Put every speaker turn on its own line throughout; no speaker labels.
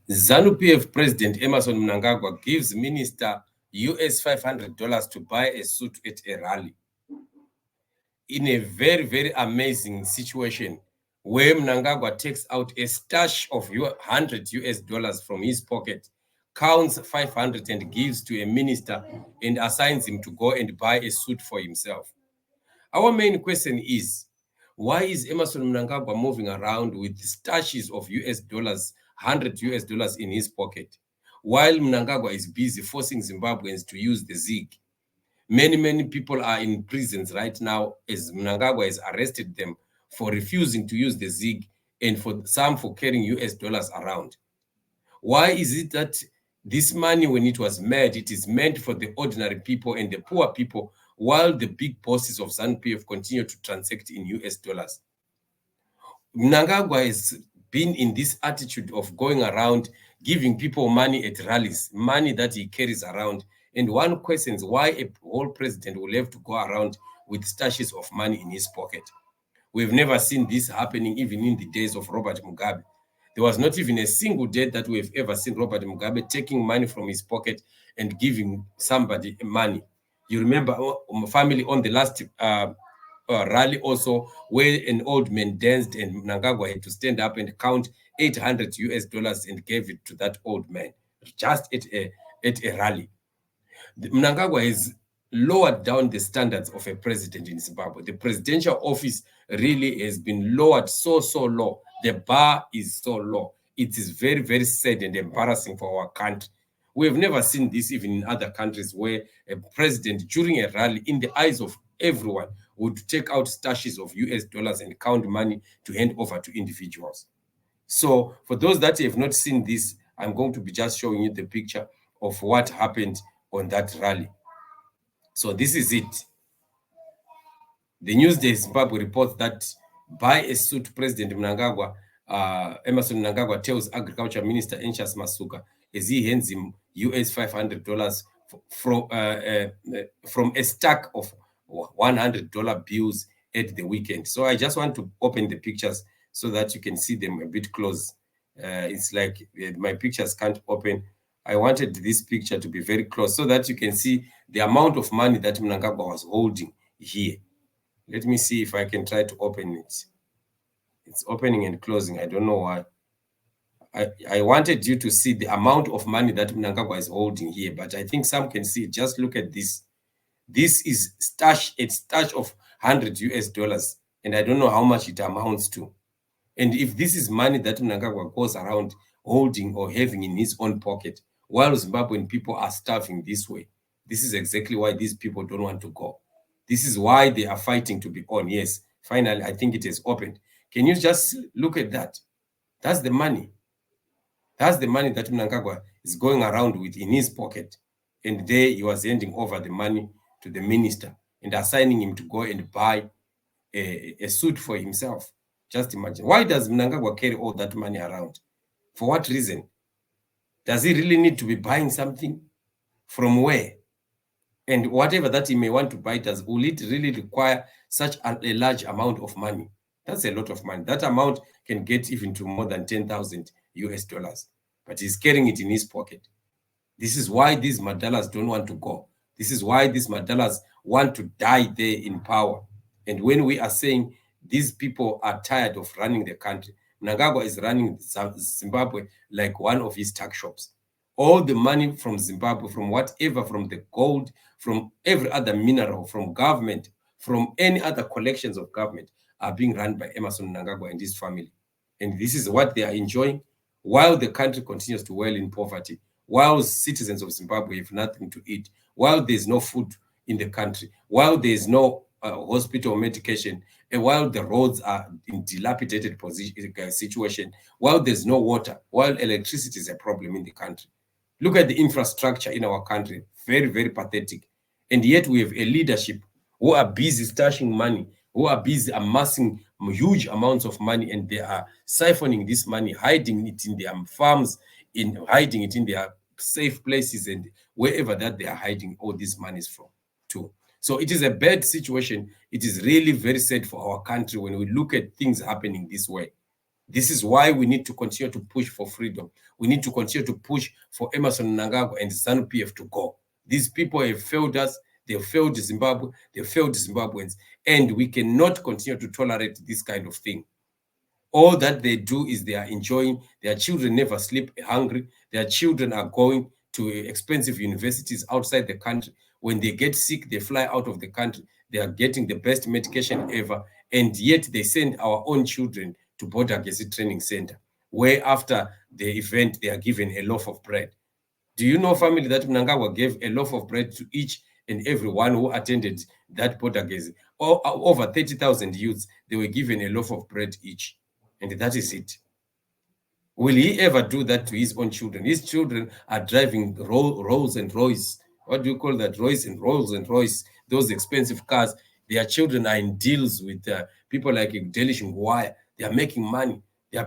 ZANU-PF President Emmerson Mnangagwa gives minister US $500 to buy a suit at a rally. In a very, very amazing situation where Mnangagwa takes out a stash of $100 from his pocket, counts 500 and gives to a minister and assigns him to go and buy a suit for himself. Our main question is, why is Emmerson Mnangagwa moving around with stashes of $100 in his pocket, while Mnangagwa is busy forcing Zimbabweans to use the ZIG? Many people are in prisons right now as Mnangagwa has arrested them for refusing to use the ZIG and for some for carrying US dollars around. Why is it that this money, when it was made, it is meant for the ordinary people and the poor people, while the big bosses of ZANU-PF continue to transact in US dollars? Mnangagwa has been in this attitude of going around giving people money at rallies, money that he carries around. And one questions why a whole president will have to go around with stashes of money in his pocket. We've never seen this happening even in the days of Robert Mugabe. There was not even a single day that we've ever seen Robert Mugabe taking money from his pocket and giving somebody money. You remember family on the last rally also, where an old man danced and Mnangagwa had to stand up and count $800 and gave it to that old man, just at a rally. Mnangagwa has lowered down the standards of a president in Zimbabwe. The presidential office really has been lowered so low. The bar is so low. It is very, very sad and embarrassing for our country. We have never seen this even in other countries, where a president during a rally, in the eyes of everyone, would take out stashes of US dollars and count money to hand over to individuals. So for those that have not seen this, I'm going to be just showing you the picture of what happened on that rally. So this is it. The Newsday Zimbabwe reports that buy a suit, President Mnangagwa, Emmerson Mnangagwa tells Agriculture Minister Anxious Masuka as he hands him US $500 from a stack of $100 bills at the weekend. So I just want to open the pictures so that you can see them a bit close. It's like my pictures can't open. I wanted this picture to be very close so that you can see the amount of money that Mnangagwa was holding here. Let me see if I can try to open it. It's opening and closing. I don't know why. I wanted you to see the amount of money that Mnangagwa is holding here, but I think some can see it. Just look at this. This is a stash of $100, and I don't know how much it amounts to. And if this is money that Mnangagwa goes around holding or having in his own pocket, while Zimbabwean people are starving this way, this is exactly why these people don't want to go. This is why they are fighting to be on. Yes, finally, I think it is opened. Can you just look at that? That's the money. That's the money that Mnangagwa is going around with in his pocket. And there he was handing over the money to the minister and assigning him to go and buy a suit for himself. Just imagine. Why does Mnangagwa carry all that money around? For what reason? Does he really need to be buying something? From where? And whatever that he may want to buy, will it really require such a large amount of money? That's a lot of money. That amount can get even to more than $10,000 US. But he's carrying it in his pocket. This is why these Madalas don't want to go. This is why these Madalas want to die there in power. And when we are saying these people are tired of running the country, Mnangagwa is running Zimbabwe like one of his tuck shops. All the money from Zimbabwe, from whatever, from the gold, from every other mineral, from government, from any other collections of government, are being run by Emmerson Mnangagwa and his family. And this is what they are enjoying while the country continues to dwell in poverty, while citizens of Zimbabwe have nothing to eat, while there's no food in the country, while there's no hospital medication, and while the roads are in dilapidated situation, while there's no water, while electricity is a problem in the country. Look at the infrastructure in our country, very, very pathetic. And yet we have a leadership who are busy stashing money, who are busy amassing huge amounts of money, and they are siphoning this money, hiding it in their farms, hiding it in their safe places, and wherever that they are hiding all these monies from too. So it is a bad situation. It is really very sad for our country when we look at things happening this way. This is why we need to continue to push for freedom. We need to continue to push for Emmerson Mnangagwa and ZANU-PF to go. These people have failed us. They have failed Zimbabwe. They have failed Zimbabweans. And we cannot continue to tolerate this kind of thing. All that they do is they are enjoying. Their children never sleep hungry. Their children are going to expensive universities outside the country. When they get sick, they fly out of the country. They are getting the best medication ever. And yet they send our own children to Bodagesi Training Center, where after the event, they are given a loaf of bread. Do you know, family, that Mnangagwa gave a loaf of bread to each and every one who attended that Bodagesi? Over 30,000 youths, they were given a loaf of bread each. And that is it. Will he ever do that to his own children? His children are driving Rolls and Royce. What do you call that? Rolls and Royce, those expensive cars. Their children are in deals with people like Delish Ngwaya. They are making money. Their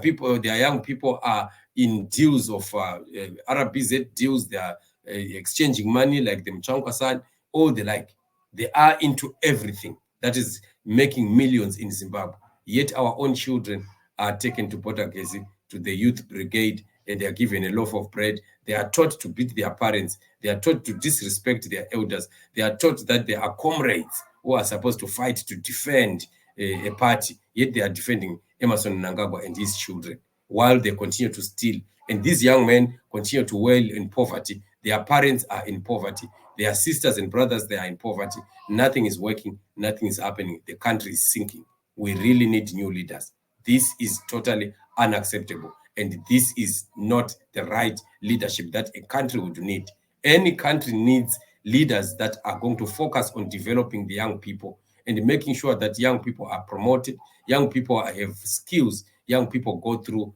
young people are in deals of RBZ deals. They are exchanging money like the Mchankwasan, all the like. They are into everything that is making millions in Zimbabwe. Yet our own children are taken to Bodagesi, to the youth brigade, and they are given a loaf of bread. They are taught to beat their parents. They are taught to disrespect their elders. They are taught that they are comrades who are supposed to fight to defend a party, yet they are defending Emmerson Mnangagwa and his children while they continue to steal. And these young men continue to wail in poverty. Their parents are in poverty. Their sisters and brothers, they are in poverty. Nothing is working. Nothing is happening. The country is sinking. We really need new leaders. This is totally unacceptable. And this is not the right leadership that a country would need. Any country needs leaders that are going to focus on developing the young people and making sure that young people are promoted, young people have skills, young people go through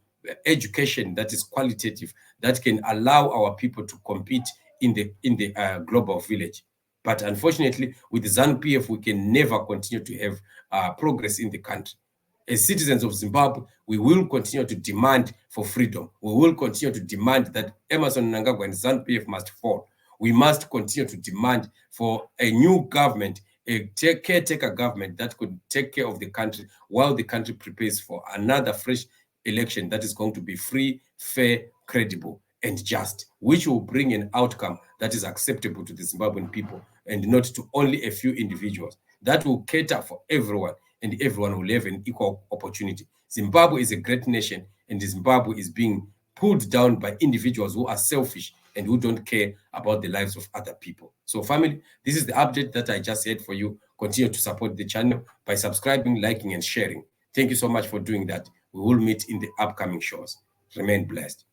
education that is qualitative, that can allow our people to compete in the global village. But unfortunately, with ZANU-PF, we can never continue to have progress in the country. As citizens of Zimbabwe, we will continue to demand for freedom. We will continue to demand that Emmerson Mnangagwa and ZANU-PF must fall. We must continue to demand for a new government, a caretaker government that could take care of the country while the country prepares for another fresh election that is going to be free, fair, credible, and just, which will bring an outcome that is acceptable to the Zimbabwean people and not to only a few individuals. That will cater for everyone, and everyone will have an equal opportunity. Zimbabwe is a great nation, and Zimbabwe is being pulled down by individuals who are selfish and who don't care about the lives of other people. So family, this is the update that I just had for you. Continue to support the channel by subscribing, liking, and sharing. Thank you so much for doing that. We will meet in the upcoming shows. Remain blessed.